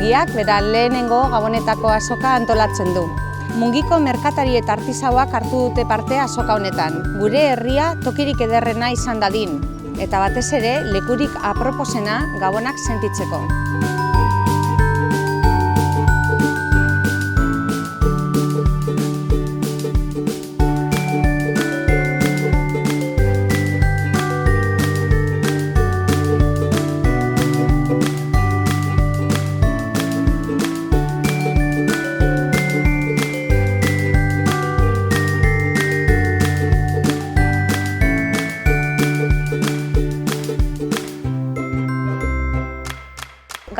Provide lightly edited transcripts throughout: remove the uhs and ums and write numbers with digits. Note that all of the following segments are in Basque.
Mungiak bera lehenengo Gabonetako azoka antolatzen du. Mungiko merkatari eta artisauak hartu dute parte azoka honetan. Gure herria tokirik ederrena izan dadin, eta batez ere lekurik aproposena Gabonak sentitzeko.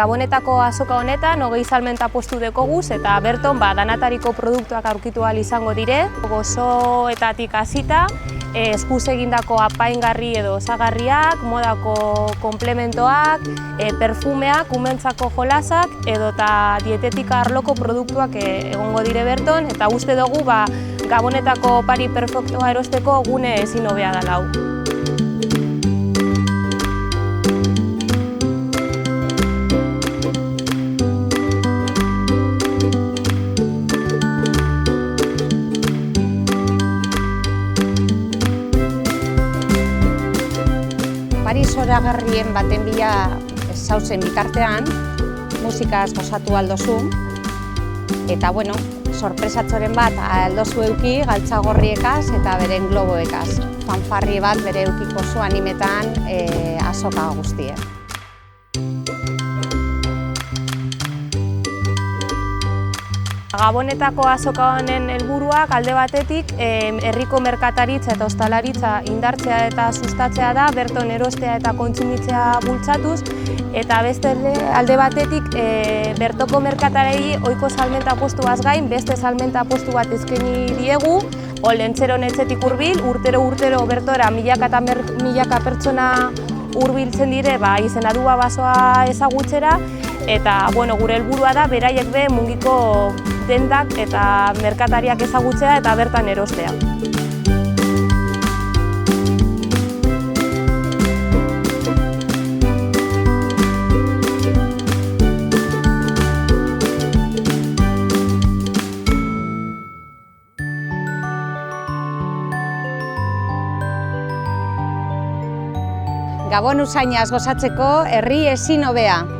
Gabonetako azoka honetan 20 salmenta postu dekoguz eta berton danatariko produktuak aurkitu ahal izango dire. Gozoetatik hasita, eskuz egindako apaingarri edo osagarriak, modako komplementoak, perfumeak, umentzako jolasak edota dietetika arloko produktuak egongo dire berton, eta uste dugu Gabonetako opari perfektoa erosteko gune ezin hobea dela hau. Opari zoragarrien baten bila zauzen bitartean, musikaz gozatu aldozu, eta sorpresatxoren bat aldozu euki galtzagorriekaz eta beren globoekaz. Fanfarri bat bere eukiko zu animetan azoka guztie. Gabonetako azoka honen helburuak alde batetik herriko merkataritza eta ostalaritza indartzea eta sustatzea da, berton erostea eta kontsumitzea bultzatuz, eta beste alde batetik bertoko merkatarei ohiko salmenta postuaz gain beste salmenta postu bat eskaini diegu, Olentzeron etxetik hurbil, urtero bertora milaka eta milaka pertsona hurbiltzen dire izenadua basoa ezagutzera, eta gure helburua da beraiek be Mungiko dendak eta merkatariak ezagutzea eta bertan erostea. Gabon usainaz gozatzeko herri ezin hobea.